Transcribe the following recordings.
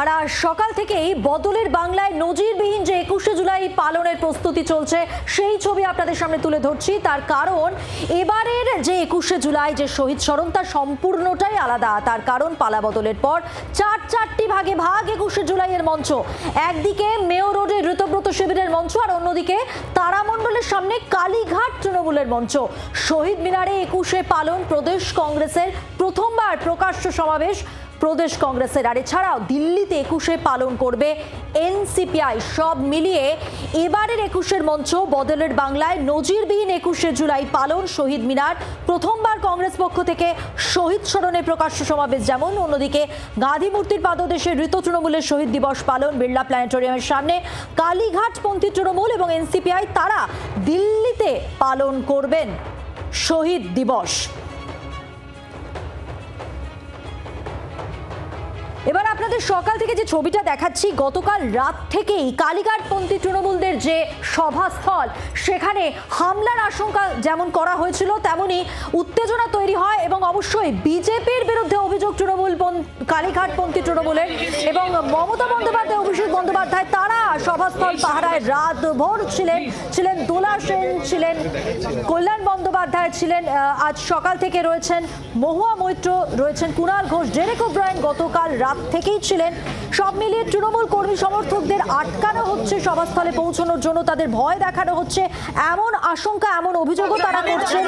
আর সকাল থেকেই বদলের বাংলায় নজিরবিহীন যে 21শে জুলাই পালনের প্রস্তুতি চলছে সেই ছবি আপনাদের সামনে তুলে ধরছি। তার কারণ এবারের যে 21শে জুলাই যে শহীদ স্মরণ তা সম্পূর্ণটাই আলাদা। তার কারণ পালা বদলের পর চারটি ভাগে ভাগ 21শে জুলাইয়ের মঞ্চ। একদিকে মেয়ো রোডে ঋতব্রত শিবিরের মঞ্চ, আর অন্যদিকে তারামণ্ডলের সামনে কালীঘাট তৃণমূলের মঞ্চ। শহীদ মিনারে 21শে পালন প্রদেশ কংগ্রেসের প্রথমবার প্রকাশ্য সমাবেশ প্রদেশ কংগ্রেসের, আর এছাড়াও দিল্লিতে 21শে পালন করবে এনসিপিআই। সব মিলিয়ে এবারের 21শের মঞ্চ বদলের বাংলায় নজিরবিহীন 21শে জুলাই পালন শহীদ মিনার। প্রথমবার কংগ্রেস পক্ষ থেকে শহীদ স্মরণে প্রকাশ্য সমাবেশ, যেমন অন্যদিকে গান্ধী মূর্তির পাদদেশে ঋত তৃণমূলের শহীদ দিবস পালন বিড়লা প্ল্যানেটোরিয়ামের সামনে কালীঘাটপন্থী তৃণমূল এবং এনসিপিআই তারা দিল্লিতে পালন করবেন শহীদ দিবস। এবার আপনাদের সকাল থেকে যে ছবিটা দেখাচ্ছি, গতকাল রাত থেকেই কালীঘাটপন্থী তৃণমূলদের যে সভাস্থল সেখানে হামলার আশঙ্কা যেমন করা হয়েছিল তেমনি উত্তেজনা তৈরি হয় এবং অবশ্যই বিজেপির বিরুদ্ধে অভিযোগ তৃণমূল কালীঘাটপন্থী তৃণমূলের এবং মমতা বন্দ্যোপাধ্যায় অভিষেক বন্দ্যোপাধ্যায় তারা সভাস্থল পাহারায় রাতভর ছিলেন দোলা সেন ছিলেন, কল্যাণ বন্দ্যোপাধ্যায় ছিলেন, আজ সকাল থেকে রয়েছেন মহুয়া মৈত্র, রয়েছেন কুণাল ঘোষ, ডেরেক ওব্রায়েন গতকাল রাত থেকেই ছিলেন। সব মিলিয়ে তৃণমূল কর্মী সমর্থকদের আটকানো হচ্ছে সভাস্থলে পৌঁছানোর জন্য, তাদের ভয় দেখানো হচ্ছে এমন আশঙ্কা, এমন অভিযোগও তারা করছেন।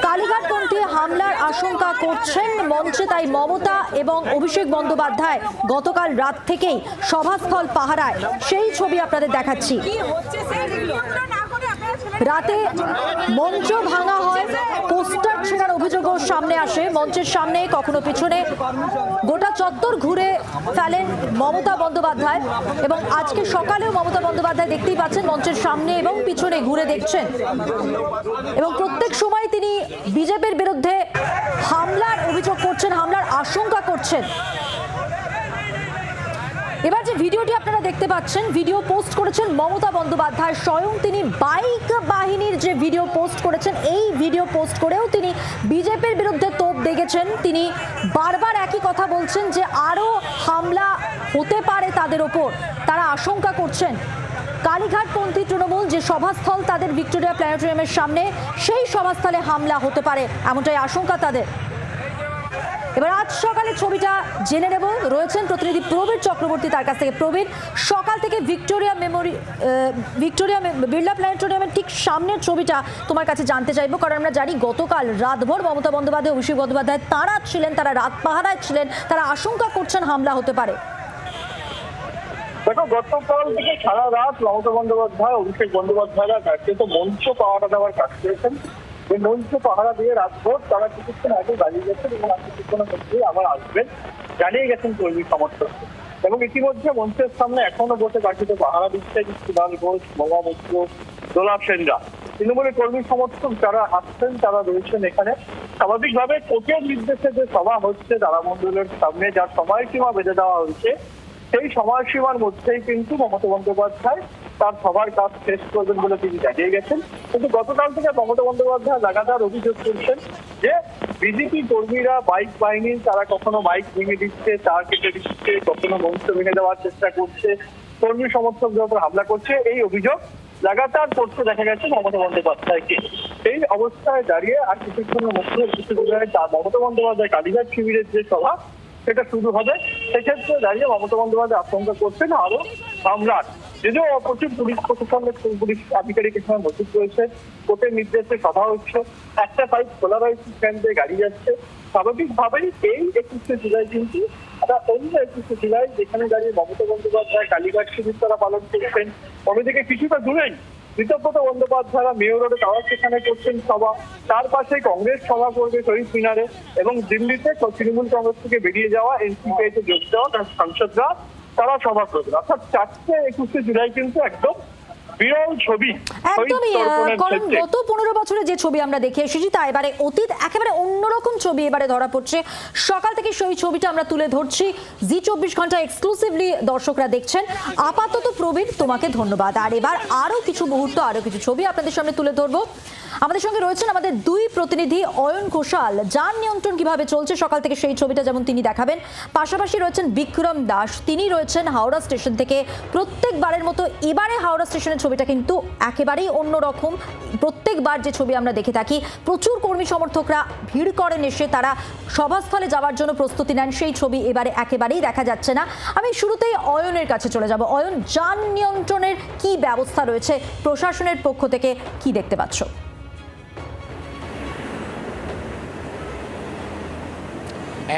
কালীঘাটপন্থী হামলার আশঙ্কা করছেন মঞ্চে, তাই মমতা এবং অভিষেক বন্দ্যোপাধ্যায় গতকাল রাত থেকেই সভাস্থল পাহারায়, সেই ছবি আপনাদের দেখাচ্ছি। রাতে মঞ্চ ভাঙা হয়, পোস্টার ছেঁড়ার অভিযোগও সামনে আসে মঞ্চের সামনে, কখনো পিছনে, গোটা চত্বর ঘুরে ফেলেন মমতা বন্দ্যোপাধ্যায় এবং আজকে সকালেও মমতা বন্দ্যোপাধ্যায় দেখতেই পাচ্ছেন মঞ্চের সামনে এবং পিছনে ঘুরে দেখছেন এবং প্রত্যেক সময় তিনি বিজেপির বিরুদ্ধে হামলার অভিযোগ করছেন, হামলার আশঙ্কা করছেন। এবার যে ভিডিওটি আপনারা দেখতে পাচ্ছেন, ভিডিও পোস্ট করেছেন মমতা বন্দ্যোপাধ্যায় স্বয়ং। তিনি বাইক বাহিনীর যে ভিডিও পোস্ট করেছেন, এই ভিডিও পোস্ট করেও তিনি বিজেপির বিরুদ্ধে তোপ দেগেছেন। তিনি বারবার একই কথা বলছেন যে আরও হামলা হতে পারে তাদের ওপর, তারা আশঙ্কা করছেন। কালীঘাটপন্থী তৃণমূল যে সভাস্থল তাদের ভিক্টোরিয়া প্ল্যানেটোরিয়ামের সামনে, সেই সভাস্থলে হামলা হতে পারে এমনটাই আশঙ্কা তাদের। এবার আজ সকালে ছবিটা জেনে নেব, রয়েছেন প্রতিনিধি প্রবীর চক্রবর্তী, তার কাছ থেকে। প্রবীর, সকাল থেকে ভিক্টোরিয়া বিড়লা প্ল্যানেটোরিয়ামের ঠিক সামনের ছবিটা তোমার কাছে জানতে চাইবো, কারণ আমরা জানি গতকাল রাতভর মমতা বন্দ্যোপাধ্যায় অভিষেক বন্দ্যোপাধ্যায় তারা ছিলেন, তারা রাত পাহারায় ছিলেন, তারা আশঙ্কা করছেন হামলা হতে পারে। দেখো, গতকাল থেকে সারা রাত মমতা বন্দ্যোপাধ্যায় অভিষেক বন্দ্যোপাধ্যায়রা তো মঞ্চ পাহারা দেওয়ার কাজ করেছেন। এই মঞ্চ পাহারা দিয়ে রাতভর তারা কিছুক্ষণ আগে দাঁড়িয়ে গেছেন এবং কিছুক্ষণের মধ্যেই আবার আসবেন জানিয়ে গেছেন কর্মী সমর্থক। এবং ইতিমধ্যে মঞ্চের সামনে এখনো বসে বাকিতে পাহারা দিচ্ছেন কুণাল ঘোষ, মহুয়া মৈত্র, দোলা সেনরা। তৃণমূলের কর্মী সমর্থক যারা আসছেন তারা রয়েছেন এখানে। স্বাভাবিকভাবে কোর্টের নির্দেশে যে সভা হচ্ছে তারামণ্ডলের সামনে, যার সময়সীমা বেঁধে দেওয়া হয়েছে, সেই সময়সীমার মধ্যেই কিন্তু মমতা বন্দ্যোপাধ্যায় তার সবার কাজ শেষ করবেন বলে তিনি জানিয়ে গেছেন। কিন্তু গতকাল থেকে মমতা বন্দ্যোপাধ্যায় লাগাতার অভিযোগ করছেন যে বিজেপি কর্মীরা বাইক বাহিনী তারা কখনো বাইক ভেঙে দিচ্ছে, তার কেটে দিচ্ছে, কখনো মঞ্চ ভেঙে দেওয়ার চেষ্টা করছে, কর্মী সমর্থকদের উপর হামলা করছে। এই অভিযোগ লাগাতার করতে দেখা গেছে মমতা বন্দ্যোপাধ্যায়কে। এই অবস্থায় দাঁড়িয়ে আর কিছুক্ষণের মধ্যে মমতা বন্দ্যোপাধ্যায় কালীঘাট শিবিরের যে সভা সেটা শুরু হবে। সেক্ষেত্রে দাঁড়িয়ে মমতা বন্দ্যোপাধ্যায় আশঙ্কা করছেন আরো হামলার। যদিও প্রচুর পুলিশ প্রশাসনের পুলিশ আধিকারিক এখানে মজুদ রয়েছে, কোর্টের নির্দেশে সভা হচ্ছে, একটা সাইড খোলা রয়েছে, সেখান দিয়ে গাড়ি যাচ্ছে। স্বাভাবিকভাবেই এই 21শে জুলাই কিন্তু একটা অন্য 21শে জুলাই যেখানে দাঁড়িয়ে মমতা বন্দ্যোপাধ্যায় কালীঘাট শিবির তারা পালন করছেন, অন্যদিকে কিছুটা দূরেই ঋতব্রত বন্দ্যোপাধ্যায়রা মেয়ো রোডে তারা সেখানে করছেন সভা, তার পাশে কংগ্রেস সভা করবে শহীদ মিনারে এবং দিল্লিতে তৃণমূল কংগ্রেস থেকে বেরিয়ে যাওয়া এনসিপিআইতে যোগ দেওয়া তার সাংসদরা তারা সভা করবে। অর্থাৎ 21শে জুলাই কিন্তু একদম বিরল ছবি। একদমই, কারণ গত 15 বছরে যে ছবি আমরা দেখে এসেছি তা এবারে অতীত একেবারে অন্যরকম ছবি এবারে ধরা পড়ছে। সকাল থেকে সেই ছবিটা আমরা তুলে ধরছি, জি 24 ঘন্টা এক্সক্লুসিভলি দর্শকরা দেখছেন। আপাতত প্রবীর তোমাকে ধন্যবাদ। আর এবার আরো কিছু মুহূর্ত, আরো কিছু ছবি আপনাদের সামনে তুলে ধরবো। আমাদের সঙ্গে রয়েছেন আমাদের দুই প্রতিনিধি অয়ন ঘোষাল। যান নিয়ন্ত্রণ কিভাবে চলছে সকাল থেকে সেই ছবিটা যেমন তিনি দেখাবেন, পাশাপাশি রয়েছেন বিক্রম দাস, তিনি রয়েছেন হাওড়া স্টেশন থেকে। প্রত্যেকবারের মতো এবারে হাওড়া স্টেশনের ছবিটা কিন্তু একেবারেই অন্যরকম। প্রত্যেকবার যে ছবি আমরা দেখে থাকি, প্রচুর কর্মী সমর্থকরা ভিড় করেন, এসে তারা সভাস্থলে যাওয়ার জন্য প্রস্তুতি নেন, সেই ছবি এবারে একেবারেই দেখা যাচ্ছে না। আমি শুরুতেই অয়নের কাছে চলে যাব। অয়ন, যান নিয়ন্ত্রণের কি ব্যবস্থা রয়েছে, প্রশাসনের পক্ষ থেকে কি দেখতে পাচ্ছ?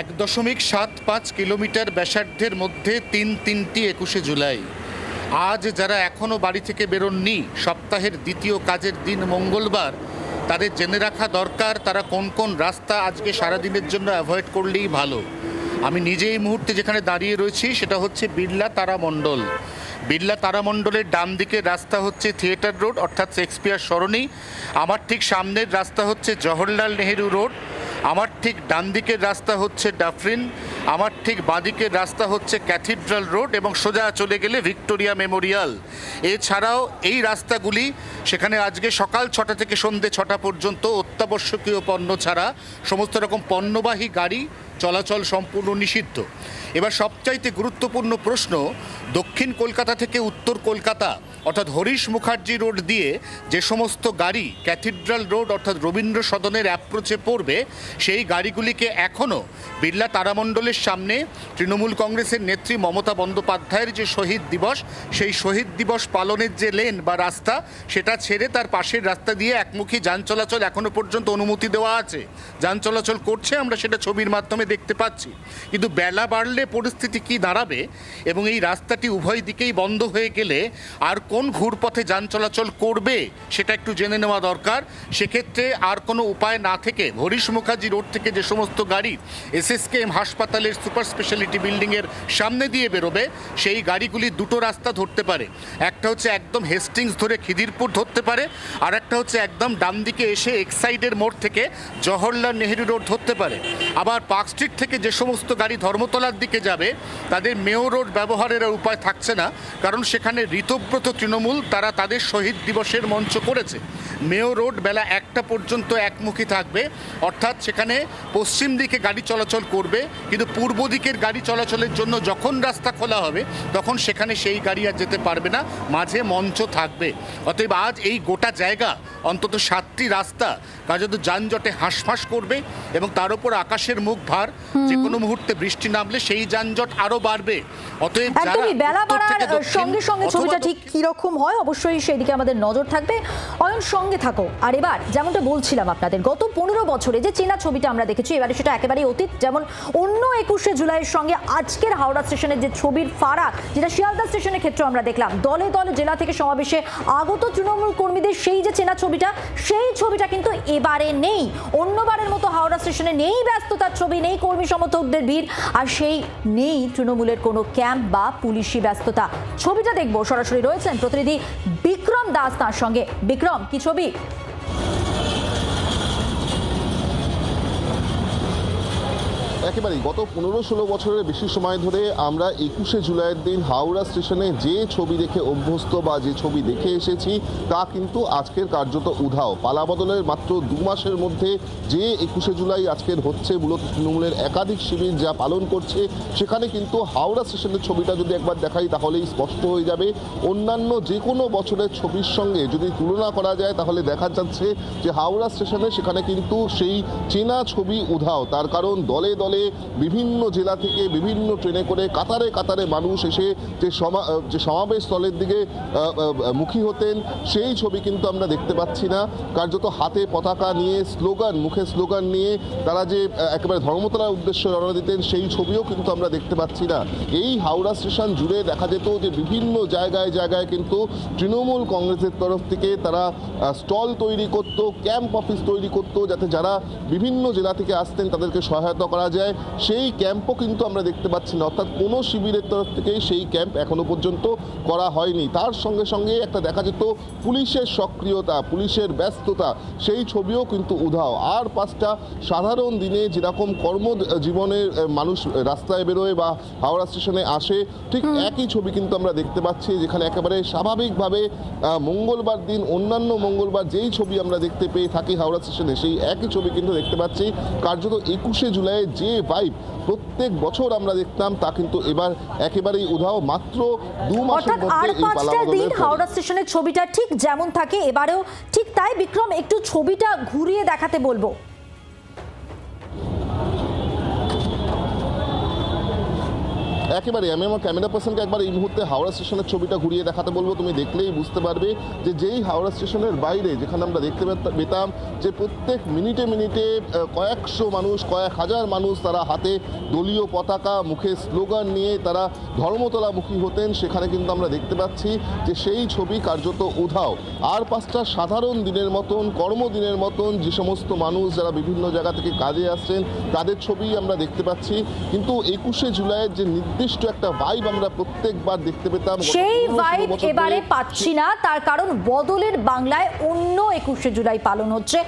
1.75 কিলোমিটার ব্যাসার্ধের মধ্যে তিনটি 21শে জুলাই। আজ যারা এখনও বাড়ি থেকে বেরোননি, সপ্তাহের দ্বিতীয় কাজের দিন মঙ্গলবার, তাদের জেনে রাখা দরকার তারা কোন কোন রাস্তা আজকে সারাদিনের জন্য অ্যাভয়েড করলেই ভালো। আমি নিজে এই মুহূর্তে যেখানে দাঁড়িয়ে রয়েছি সেটা হচ্ছে বিড়লা তারামণ্ডল। বিড়লা তারামণ্ডলের ডান দিকের রাস্তা হচ্ছে থিয়েটার রোড অর্থাৎ শেক্সপিয়ার সরণি। আমার ঠিক সামনের রাস্তা হচ্ছে জওহরলাল নেহেরু রোড। আমার ঠিক ডান দিকের রাস্তা হচ্ছে ডাফরিন। আমার ঠিক বাঁদিকের রাস্তা হচ্ছে ক্যাথিড্রাল রোড এবং সোজা চলে গেলে ভিক্টোরিয়া মেমোরিয়াল। এছাড়াও এই রাস্তাগুলি, সেখানে আজকে সকাল 6টা থেকে সন্ধ্যে 6টা পর্যন্ত অত্যাবশ্যকীয় পণ্য ছাড়া সমস্ত রকম পণ্যবাহী গাড়ি চলাচল সম্পূর্ণ নিষিদ্ধ। এবার সবচাইতে গুরুত্বপূর্ণ প্রশ্ন, দক্ষিণ কলকাতা থেকে উত্তর কলকাতা অর্থাৎ হরিশ মুখার্জি রোড দিয়ে যে সমস্ত গাড়ি ক্যাথিড্রাল রোড অর্থাৎ রবীন্দ্র সদনের অ্যাপ্রোচে পড়বে, সেই গাড়িগুলিকে এখনও বিড়লা তারামণ্ডলের সামনে তৃণমূল কংগ্রেসের নেত্রী মমতা বন্দ্যোপাধ্যায়ের যে শহীদ দিবস, সেই শহীদ দিবস পালনের যে লেন বা রাস্তা, সেটা ছেড়ে তার পাশের রাস্তা দিয়ে একমুখী যান চলাচল এখনও পর্যন্ত অনুমতি দেওয়া আছে। যান চলাচল করছে, আমরা সেটা ছবির মাধ্যমে দেখতে পাচ্ছি। কিন্তু বেলা বাড়লে পরিস্থিতি কি দাঁড়াবে এবং এই রাস্তাটি উভয় দিকেই বন্ধ হয়ে গেলে আর কোন ঘুরপথে যান চলাচল করবে সেটা একটু জেনে নেওয়া দরকার। সেক্ষেত্রে আর কোনো উপায় না থেকে হরিশ মুখার্জি রোড থেকে যে সমস্ত গাড়ি SSKM হাসপাতালের সুপার স্পেশালিটি বিল্ডিংয়ের সামনে দিয়ে বেরোবে, সেই গাড়িগুলি দুটো রাস্তা ধরতে পারে। একটা হচ্ছে একদম হেস্টিংস ধরে খিদিরপুর ধরতে পারে, আর একটা হচ্ছে একদম ডান দিকে এসে এক্সাইডের মোড় থেকে জওহরলাল নেহেরু রোড ধরতে পারে। আবার পার্ক স্ট্রিট থেকে যে সমস্ত গাড়ি ধর্মতলার দিকে যাবে, তাদের মেয়ো রোড ব্যবহারের আর উপায় থাকছে না, কারণ সেখানে ঋতব্রত তৃণমূল তারা তাদের শহীদ দিবসের মঞ্চ করেছে। মেয়ো রোড বেলা 1টা পর্যন্ত একমুখী থাকবে, অর্থাৎ সেখানে পশ্চিম দিকে গাড়ি চলাচল করবে, কিন্তু পূর্ব দিকের গাড়ি চলাচলের জন্য যখন রাস্তা খোলা হবে তখন সেখানে সেই গাড়ি আর যেতে পারবে না, মাঝে মঞ্চ থাকবে। অতএব আজ এই গোটা জায়গা অন্তত 7টি রাস্তা কার্যত যানজটে হাঁসফাঁস করবে এবং তার উপর আকাশের মুখ ভার, যে কোনো মুহূর্তে বৃষ্টি নামলে সেই যানজট আরো বাড়বে। অতএব একদমই বেলা বাড়ার সঙ্গে সঙ্গে ছবিটা ঠিক কিরকম হয় অবশ্যই সেই দিকে আমাদের নজর থাকবে। অয়ন, সঙ্গে থাকো। আর এবার যেমনটা বলছিলাম আপনাদের, গত 15 বছরে যে চেনা ছবিটা আমরা দেখেছি, এবারে সেটা একেবারেই অতীত। যেমন অন্য 21শে জুলাইয়ের সঙ্গে আজকের হাওড়া স্টেশনের যে ছবির ফারাক, যেটা শিয়ালদা স্টেশনের ক্ষেত্রে আমরা দেখলাম, দলে দলে জেলা থেকে সমাবেশে আগত তৃণমূল কর্মীদের সেই যে চেনা ছবিটা, সেই ছবিটা কিন্তু এবারে নেই। অন্যবারের মতো হাওড়া স্টেশনে নেই ব্যস্ততার ছবি, নেই কর্মী সমর্থকদের ভিড়, আর সেই নেই তৃণমূলের কোনো ক্যাম্প বা পুলিশি ব্যস্ততা। ছবিটা দেখবো, সরাসরি রয়েছেন প্রতিনিধি বিক্রম দাস তার সঙ্গে। বিক্রম, কি ছবি? একেবারেই গত 15-16 বছরের বেশি সময় ধরে আমরা 21শে জুলাইয়ের দিন হাওড়া স্টেশনে যে ছবি দেখে অভ্যস্ত বা যে ছবি দেখে এসেছি, তা কিন্তু আজকের কার্যত উধাও। পালাবদলের মাত্র 2 মাসের মধ্যে যে 21শে জুলাই আজকের হচ্ছে, মূলত তৃণমূলের একাধিক শিবির যা পালন করছে, সেখানে কিন্তু হাওড়া স্টেশনের ছবিটা যদি একবার দেখাই তাহলেই স্পষ্ট হয়ে যাবে। অন্যান্য যে কোনো বছরের ছবির সঙ্গে যদি তুলনা করা যায় তাহলে দেখা যাচ্ছে যে হাওড়া স্টেশনে সেখানে কিন্তু সেই চেনা ছবি উধাও। তার কারণ দলে দলে বিভিন্ন জেলা থেকে বিভিন্ন ট্রেনে করে কাতারে কাতারে মানুষ এসে যে সমাবেশ স্থলের দিকে মুখী হতেন, সেই ছবি কিন্তু আমরা দেখতে পাচ্ছি না। কার্যত হাতে পতাকা নিয়ে স্লোগান, মুখে স্লোগান নিয়ে তারা যে একেবারে ধর্মতলার উদ্দেশ্যে রওনা দিতেন, সেই ছবিও কিন্তু আমরা দেখতে পাচ্ছি না। এই হাওড়া স্টেশন জুড়ে দেখা যেত যে বিভিন্ন জায়গায় জায়গায় কিন্তু তৃণমূল কংগ্রেসের তরফ থেকে তারা স্টল তৈরি করত, ক্যাম্প অফিস তৈরি করত, যাতে যারা বিভিন্ন জেলা থেকে আসতেন তাদেরকে সহায়তা করা যায়। সেই ক্যাম্পও কিন্তু আমরা দেখতে পাচ্ছি না, অর্থাৎ কোনো শিবিরের তরফ থেকেই সেই ক্যাম্প এখনো পর্যন্ত করা হয়নি। তার সঙ্গে সঙ্গে একটা দেখা যেত পুলিশের সক্রিয়তা, পুলিশের ব্যস্ততা, সেই ছবিও কিন্তু উধাও। আর 5টা সাধারণ দিনে যেরকম কর্মজীবনের মানুষ রাস্তায় বেরোয় বা হাওড়া স্টেশনে আসে, ঠিক একই ছবি কিন্তু আমরা দেখতে পাচ্ছি, যেখানে একেবারে স্বাভাবিকভাবে মঙ্গলবার দিন অন্যান্য মঙ্গলবার যেই ছবি আমরা দেখতে পেয়ে থাকি হাওড়া স্টেশনে, সেই একই ছবি কিন্তু দেখতে পাচ্ছি। কার্যত 21শে জুলাইয়ের যে ভাইব প্রত্যেক বছর আমরা দেখতাম, তা কিন্তু এবার একেবারেই উধাও। মাত্র 2 মাসের অর্থাৎ আর মধ্যে এই 5টা দিন পালাবদলের পরে। হাওড়া স্টেশনের ছবিটা ঠিক যেমন থাকে এবারেও ঠিক তাই। বিক্রম, একটু ছবিটা ঘুরিয়ে দেখাতে বলবো। একেবারে আমি আমার ক্যামেরা পার্সনকে একবার এই মুহূর্তে হাওড়া স্টেশনের ছবিটা ঘুরিয়ে দেখাতে বলবো। তুমি দেখলেই বুঝতে পারবে যে যেই হাওড়া স্টেশনের বাইরে, যেখানে আমরা দেখতে পেতাম যে প্রত্যেক মিনিটে মিনিটে কয়েকশো মানুষ, কয়েক হাজার মানুষ তারা হাতে দলীয় পতাকা, মুখে স্লোগান নিয়ে তারা ধর্মতলামুখী হতেন, সেখানে কিন্তু আমরা দেখতে পাচ্ছি যে সেই ছবি কার্যত উধাও। আর 5টা সাধারণ দিনের মতন, কর্মদিনের মতন যে সমস্ত মানুষ যারা বিভিন্ন জায়গা থেকে কাজে আসছেন, তাদের ছবি আমরা দেখতে পাচ্ছি। কিন্তু 21শে জুলাইয়ের যে নির্দিষ্ট একটা ভাইব আমরা প্রত্যেকবার দেখতে পেতাম, সেই ভাইব এবারে পাচ্ছি না। তার কারণ বদলের বাংলায় অন্য 21শে জুলাই পালন হচ্ছে।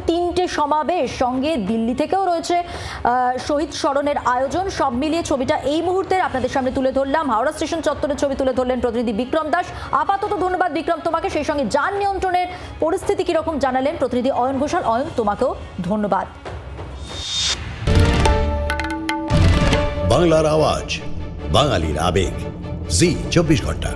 তিনটে সমাবেশ, সঙ্গে দিল্লি থেকেও রয়েছে শহীদ স্মরণের আয়োজন। সব মিলিয়ে ছবিটা এই মুহূর্তে আপনাদের সামনে তুলে ধরলাম। হাওড়া স্টেশন চত্বরের ছবি তুলে ধরলেন প্রতিনিধি বিক্রম দাস। আপাতত ধন্যবাদ বিক্রম তোমাকে। সেই সঙ্গে যান নিয়ন্ত্রণের পরিস্থিতি কিরকম জানালেন প্রতিনিধি অয়ন ঘোষাল। অয়ন, তোমাকেও ধন্যবাদ। বাংলার আওয়াজ, বাঙালির আবেগ, জি 24 ঘন্টা।